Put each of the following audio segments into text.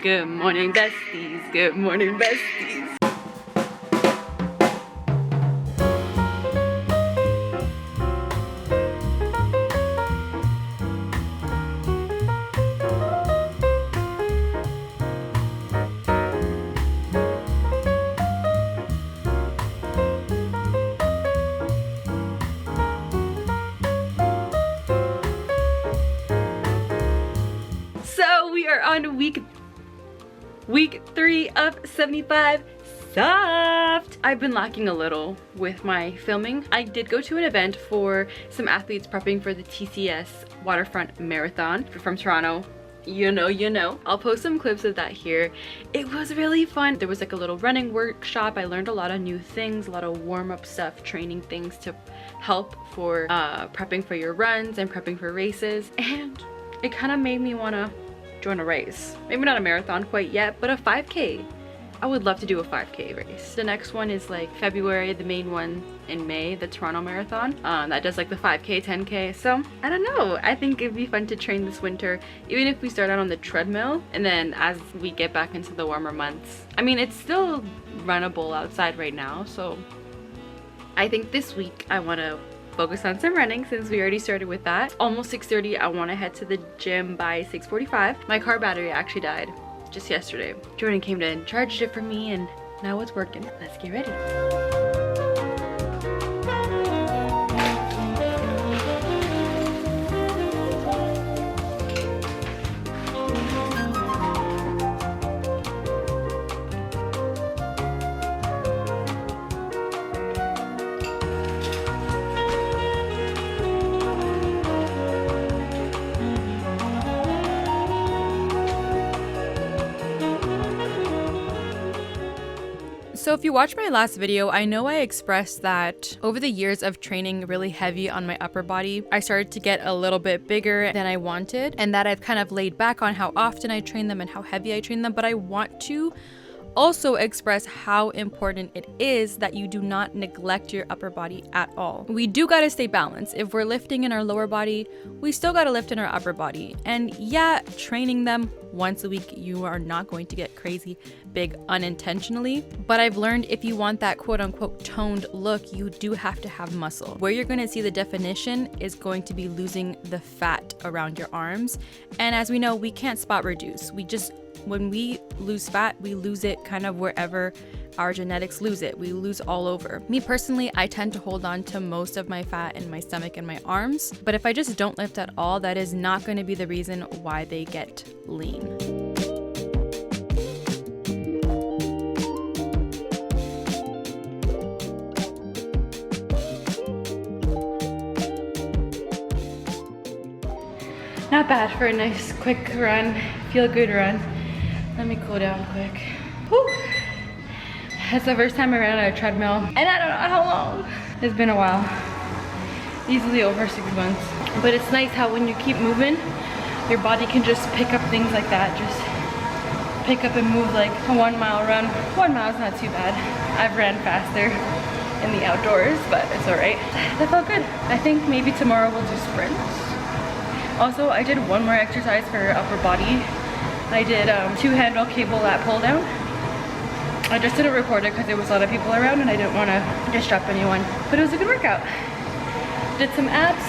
Good morning, besties. Good morning, besties. So we are on week 3 of 75 soft. I've been lacking a little with my filming. I did go to an event for some athletes prepping for the TCS Waterfront Marathon from Toronto. You know. I'll post some clips of that here. It was really fun. There was like a little running workshop. I learned a lot of new things, a lot of warm-up stuff, training things to help for prepping for your runs and prepping for races. And it kind of made me want to join a race. Maybe not a marathon quite yet, but a 5K. I would love to do a 5K race. The next one is like February, the main one in May, the Toronto Marathon. That does like the 5K, 10K. So I don't know. I think it'd be fun to train this winter, even if we start out on the treadmill and then as we get back into the warmer months. I mean, it's still runnable outside right now. So I think this week I want to focus on some running since we already started with that. Almost 6:30. I want to head to the gym by 6:45. My car battery actually died just yesterday. Jordan came in, charged it for me, and now it's working. Let's get ready. So if you watched my last video, I know I expressed that over the years of training really heavy on my upper body, I started to get a little bit bigger than I wanted, and that I've kind of laid back on how often I train them and how heavy I train them, but I want to also express how important it is that you do not neglect your upper body at all. We do gotta stay balanced. If we're lifting in our lower body, we still gotta lift in our upper body. And yeah, training them once a week, you are not going to get crazy big unintentionally. But I've learned if you want that quote unquote toned look, you do have to have muscle. Where you're gonna see the definition is going to be losing the fat around your arms. And as we know, we can't spot reduce. When we lose fat, we lose it kind of wherever our genetics lose it. We lose all over. Me personally, I tend to hold on to most of my fat in my stomach and my arms. But if I just don't lift at all, that is not going to be the reason why they get lean. Not bad for a nice quick run, feel good run. Let me cool down quick. Whew. It's the first time I ran on a treadmill, and I don't know how long. It's been a while. Easily over 6 months. But it's nice how when you keep moving, your body can just pick up things like that. Just pick up and move like a 1 mile run. 1 mile is not too bad. I've ran faster in the outdoors, but it's all right. That felt good. I think maybe tomorrow we'll do sprints. Also, I did one more exercise for upper body. I did 2-handle cable lat pull down. I just didn't record it because there was a lot of people around and I didn't want to disrupt anyone. But it was a good workout. Did some abs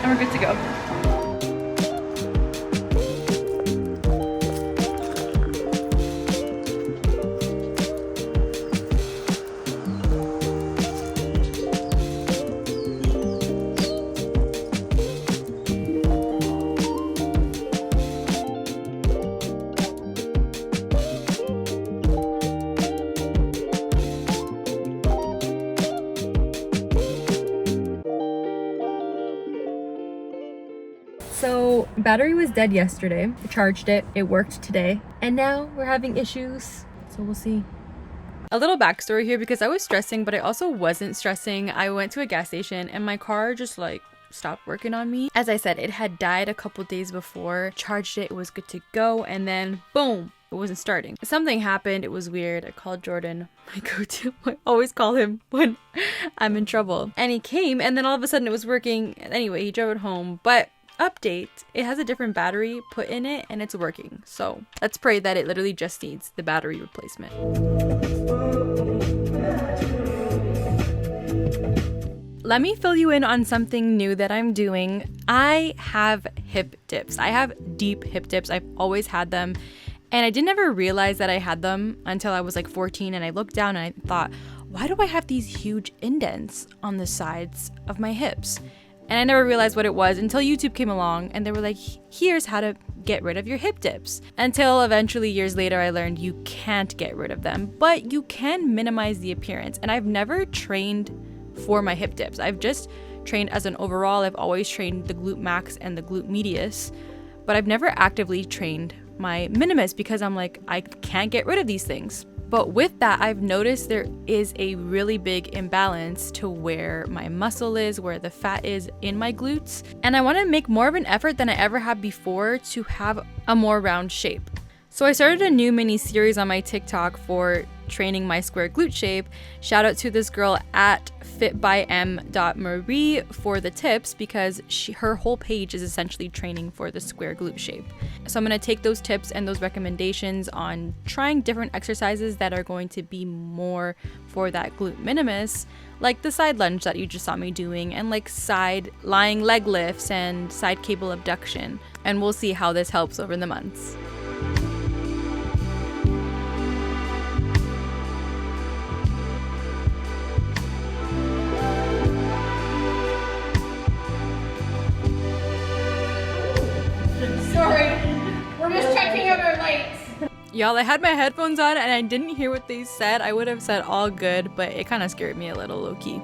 and we're good to go. So battery was dead yesterday. I charged it. It worked today. And now we're having issues. So we'll see. A little backstory here because I was stressing, but I also wasn't stressing. I went to a gas station and my car just like stopped working on me. As I said, it had died a couple days before. Charged it. It was good to go. And then boom. It wasn't starting. Something happened. It was weird. I called Jordan, my go-to. I always call him when I'm in trouble. And he came and then all of a sudden it was working. Anyway, he drove it home. But update, it has a different battery put in it and it's working. So let's pray that it literally just needs the battery replacement. Let me fill you in on something new that I'm doing. I have hip dips. I have deep hip dips. I've always had them. And I didn't ever realize that I had them until I was like 14, and I looked down and I thought, why do I have these huge indents on the sides of my hips? And I never realized what it was until YouTube came along and they were like, here's how to get rid of your hip dips. Until eventually years later, I learned you can't get rid of them, but you can minimize the appearance. And I've never trained for my hip dips. I've just trained as an overall. I've always trained the glute max and the glute medius, but I've never actively trained my minimus because I'm like, I can't get rid of these things. But with that, I've noticed there is a really big imbalance to where my muscle is, where the fat is in my glutes. And I want to make more of an effort than I ever have before to have a more round shape. So I started a new mini series on my TikTok for training my square glute shape. Shout out to this girl at fitbym.marie for the tips, because her whole page is essentially training for the square glute shape. So I'm going to take those tips and those recommendations on trying different exercises that are going to be more for that glute minimus, like the side lunge that you just saw me doing, and like side lying leg lifts and side cable abduction. And we'll see how this helps over the months. Y'all, I had my headphones on and I didn't hear what they said. I would have said all good, but it kind of scared me a little low-key.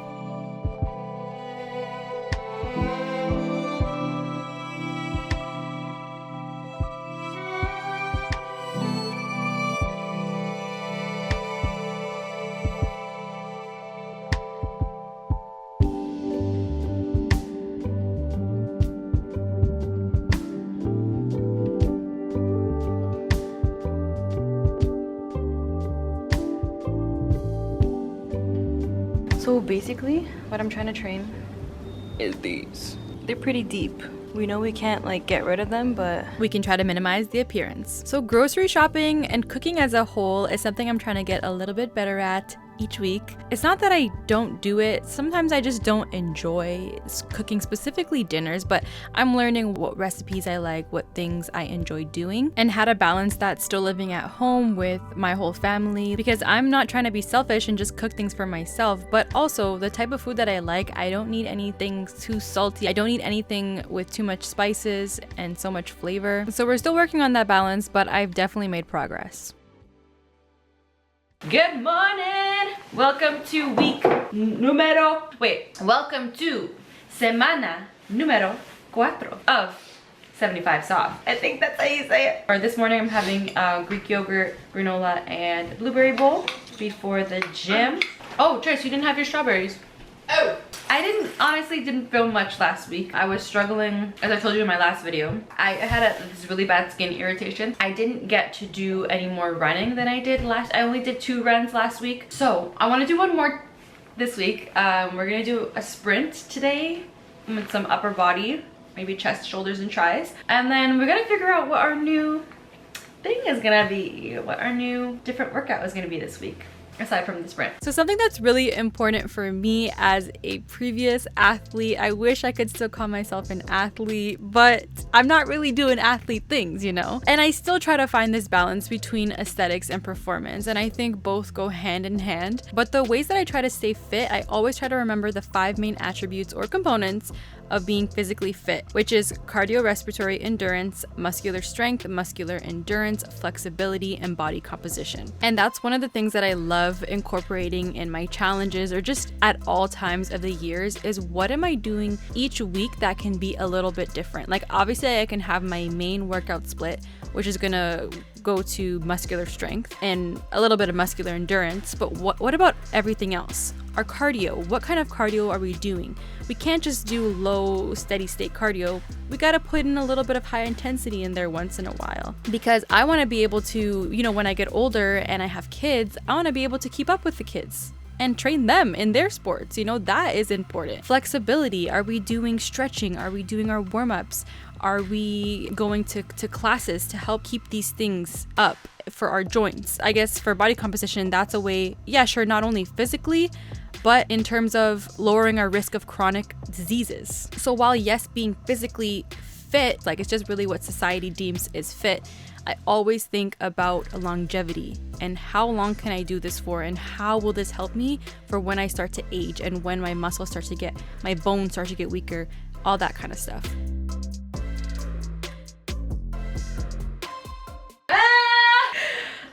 So basically, what I'm trying to train is these. They're pretty deep. We know we can't like get rid of them, but we can try to minimize the appearance. So grocery shopping and cooking as a whole is something I'm trying to get a little bit better at each week. It's not that I don't do it. Sometimes I just don't enjoy cooking, specifically dinners, but I'm learning what recipes I like, what things I enjoy doing, and how to balance that still living at home with my whole family, because I'm not trying to be selfish and just cook things for myself, but also the type of food that I like, I don't need anything too salty. I don't need anything with too much spices and so much flavor. So we're still working on that balance, but I've definitely made progress. Good morning! Welcome to welcome to semana número 4 of 75 soft. I think that's how you say it. Or this morning I'm having Greek yogurt, granola, and blueberry bowl before the gym. Oh, Trish, you didn't have your strawberries. Oh! I honestly didn't film much last week. I was struggling, as I told you in my last video. I had this really bad skin irritation. I didn't get to do any more running than I did I only did 2 runs last week. So I want to do one more this week. We're gonna do a sprint today with some upper body, maybe chest, shoulders, and tries. And then we're gonna figure out what our new thing is gonna be, what our new different workout is gonna be this week, aside from the sprint. So something that's really important for me as a previous athlete, I wish I could still call myself an athlete, but I'm not really doing athlete things, you know? And I still try to find this balance between aesthetics and performance, and I think both go hand in hand. But the ways that I try to stay fit, I always try to remember the 5 main attributes or components of being physically fit, which is cardiorespiratory endurance, muscular strength, muscular endurance, flexibility, and body composition. And that's one of the things that I love incorporating in my challenges, or just at all times of the years, is what am I doing each week that can be a little bit different. Like obviously I can have my main workout split, which is gonna go to muscular strength and a little bit of muscular endurance, but what about everything else? Our cardio, what kind of cardio are we doing? We can't just do low steady state cardio. We gotta put in a little bit of high intensity in there once in a while, because I wanna be able to, you know, when I get older and I have kids, I wanna be able to keep up with the kids. and train them in their sports. You know, that is important. Flexibility. Are we doing stretching? Are we doing our warm-ups? Are we going to classes to help keep these things up for our joints? I guess for body composition, that's a way, yeah, sure, not only physically, but in terms of lowering our risk of chronic diseases. So while yes, being physically fit, like it's just really what society deems is fit, I always think about longevity and how long can I do this for, and how will this help me for when I start to age and when my muscles start to get, my bones start to get weaker, all that kind of stuff.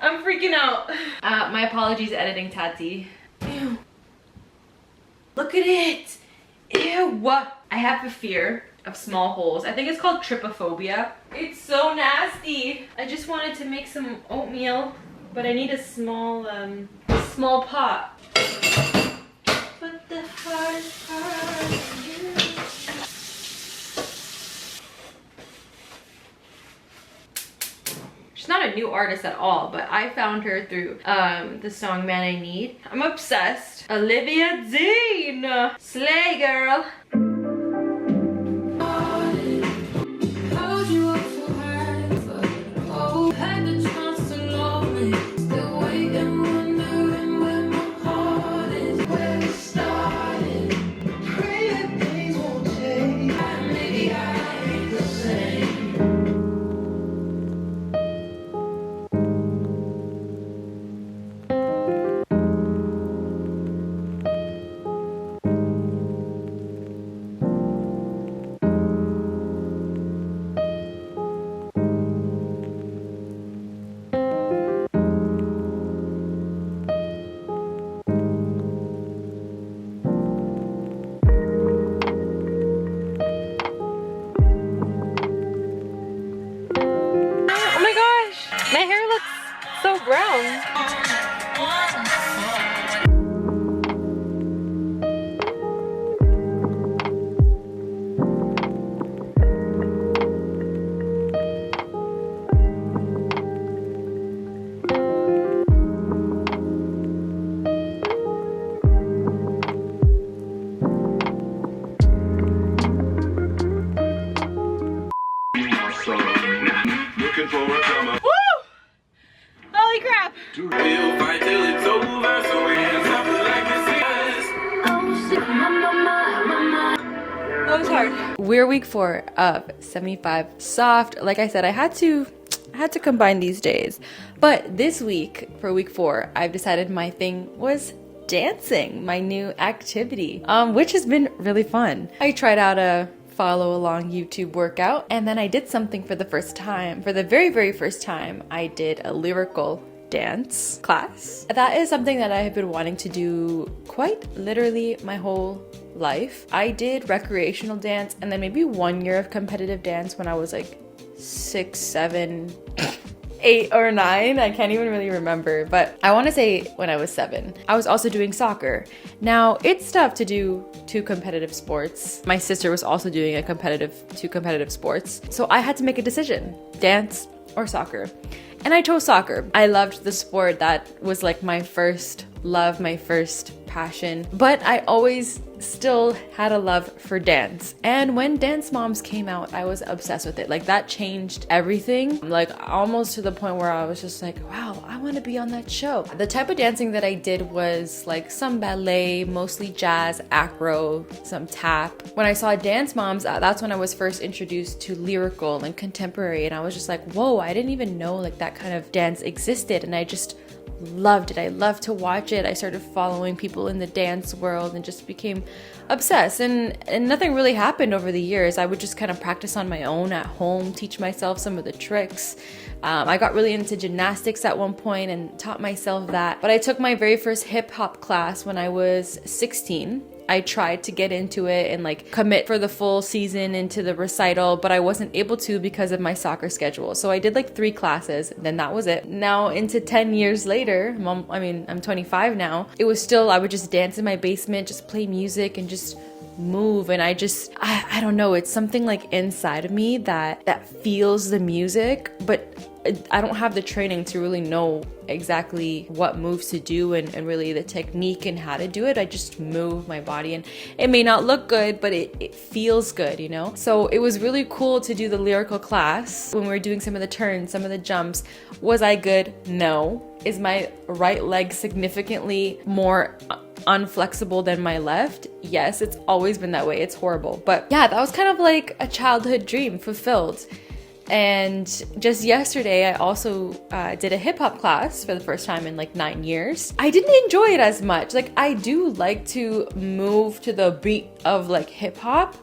I'm freaking out. My apologies, editing Tati. Ew. Look at it. Ew. I have a fear of small holes. I think it's called trypophobia. It's so nasty. I just wanted to make some oatmeal, but I need a small pot. But the hardest part is you. She's not a new artist at all, but I found her through the song Man I Need. I'm obsessed. Olivia Dean! Slay, girl! My hair looks so brown. Holy crap! That was hard. We're week 4 of 75 soft. Like I said, I had to combine these days. But this week, for week 4, I've decided my thing was dancing, my new activity, which has been really fun. I tried out a follow along YouTube workout, and then I did something for the first time. For the very first time, I did a lyrical dance class. That is something that I have been wanting to do quite literally my whole life. I did recreational dance and then maybe 1 year of competitive dance when I was like 6, 7, 8 or 9. I can't even really remember, but I want to say when I was 7. I was also doing soccer. Now, it's tough to do 2 competitive sports. My sister was also doing 2 competitive sports. So I had to make a decision, dance or soccer. And I chose soccer. I loved the sport. That was like my first love, my first passion. But I always still had a love for dance. And when Dance Moms came out, I was obsessed with it. Like that changed everything. Like almost to the point where I was just like, wow, I want to be on that show. The type of dancing that I did was like some ballet, mostly jazz, acro, some tap. When I saw Dance Moms, that's when I was first introduced to lyrical and contemporary. And I was just like, whoa, I didn't even know like that kind of dance existed. And I just loved it. I loved to watch it. I started following people in the dance world and just became obsessed. And nothing really happened over the years. I would just kind of practice on my own at home, teach myself some of the tricks. I got really into gymnastics at one point and taught myself that. But I took my very first hip hop class when I was 16. I tried to get into it and like commit for the full season into the recital, but I wasn't able to because of my soccer schedule. So I did like 3 classes, then that was it. Now into 10 years later, I'm 25 now. It was still, I would just dance in my basement, just play music and just move, and I don't know, it's something like inside of me that feels the music, but I don't have the training to really know exactly what moves to do and really the technique and how to do it. I just move my body, and it may not look good, but it feels good, you know? So it was really cool to do the lyrical class when we were doing some of the turns, some of the jumps. Was I good? No. Is my right leg significantly more unflexible than my left? Yes, it's always been that way. It's horrible. But yeah, that was kind of like a childhood dream fulfilled. And just yesterday, I also did a hip hop class for the first time in like 9 years. I didn't enjoy it as much. Like, I do like to move to the beat of like hip hop,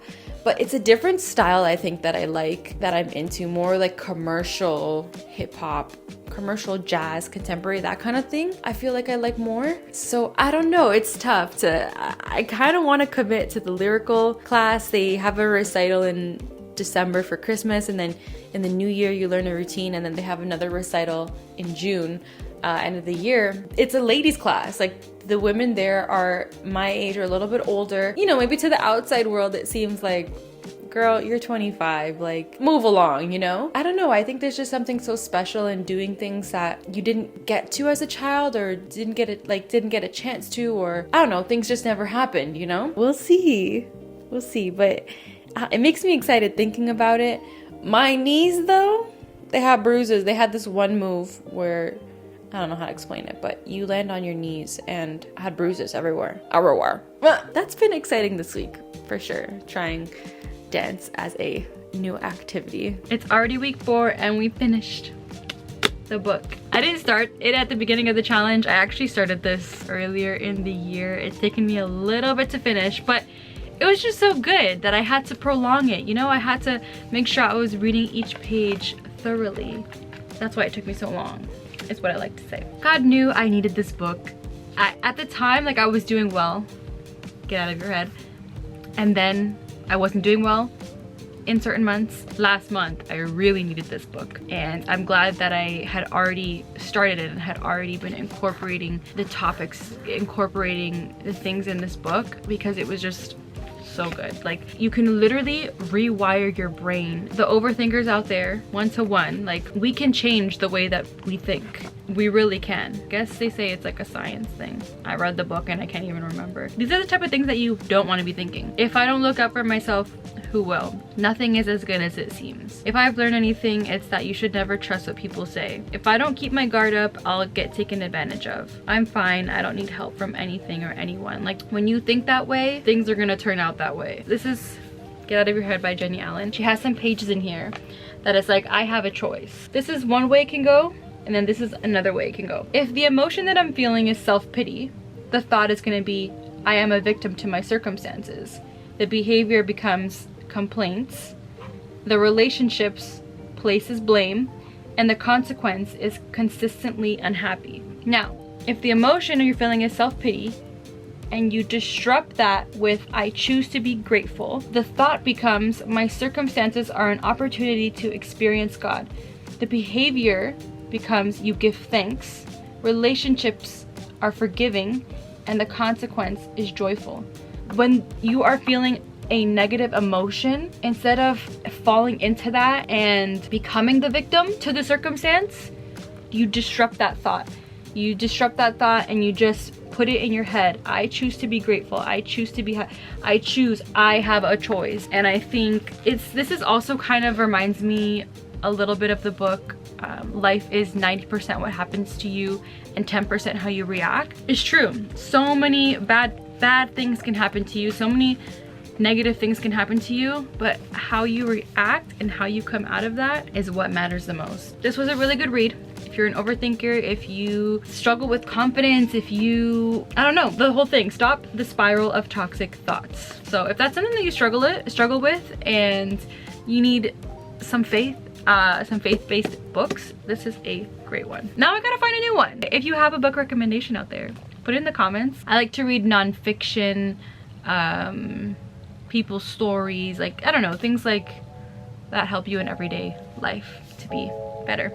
but it's a different style, I think, that I like, that I'm into, more like commercial hip hop, commercial jazz, contemporary, that kind of thing. I feel like I like more. So I don't know, it's tough I kind of want to commit to the lyrical class. They have a recital in December for Christmas, and then in the new year you learn a routine, and then they have another recital in June, end of the year. It's a ladies class. Like, the women there are my age or a little bit older. You know, maybe to the outside world it seems like, girl, you're 25, like, move along, you know? I don't know, I think there's just something so special in doing things that you didn't get to as a child, or didn't get a chance to, or I don't know, things just never happened, you know? We'll see, but it makes me excited thinking about it. My knees, though, they have bruises. They had this one move where, I don't know how to explain it, but you land on your knees, and I had bruises everywhere. That's been exciting this week, for sure, trying dance as a new activity. It's already week 4, and we finished the book. I didn't start it at the beginning of the challenge. I actually started this earlier in the year. It's taken me a little bit to finish, but it was just so good that I had to prolong it. You know, I had to make sure I was reading each page thoroughly. That's why it took me so long, is what I like to say. God knew I needed this book. At the time, like, I was doing well. Get out of your head. And then I wasn't doing well in certain months. Last month, I really needed this book. And I'm glad that I had already started it and had already been incorporating the topics, incorporating the things in this book, because it was just so good. Like, you can literally rewire your brain. The overthinkers out there, 1-to-1, like, we can change the way that we think. We really can. I guess they say it's like a science thing. I read the book and I can't even remember. These are the type of things that you don't want to be thinking. If I don't look up for myself, who will? Nothing is as good as it seems. If I've learned anything, it's that you should never trust what people say. If I don't keep my guard up, I'll get taken advantage of. I'm fine. I don't need help from anything or anyone. Like, when you think that way, things are gonna turn out that way. This is Get Out of Your Head by Jenny Allen. She has some pages in here that is like, I have a choice. This is one way it can go, and then this is another way it can go. If the emotion that I'm feeling is self-pity, the thought is gonna be, I am a victim to my circumstances. The behavior becomes complaints. The relationships places blame, and the consequence is consistently unhappy. Now, if the emotion you're feeling is self-pity, and you disrupt that with I choose to be grateful, the thought becomes my circumstances are an opportunity to experience God. The behavior becomes you give thanks, relationships are forgiving, and the consequence is joyful. When you are feeling a negative emotion, instead of falling into that and becoming the victim to the circumstance, you disrupt that thought. You disrupt that thought and you just put it in your head. I choose to be grateful. I choose to be I have a choice. And I think this is also kind of reminds me a little bit of the book, Life is 90% what happens to you and 10% how you react. It's true. So many bad things can happen to you. So many negative things can happen to you, but how you react and how you come out of that is what matters the most. This was a really good read. If you're an overthinker, if you struggle with confidence, if you, I don't know, the whole thing, stop the spiral of toxic thoughts. So if that's something that you struggle with and you need some faith-based books, this is a great one. Now I gotta find a new one. If you have a book recommendation out there, put it in the comments. I like to read nonfiction, people's stories, like, I don't know, things like that help you in everyday life to be better.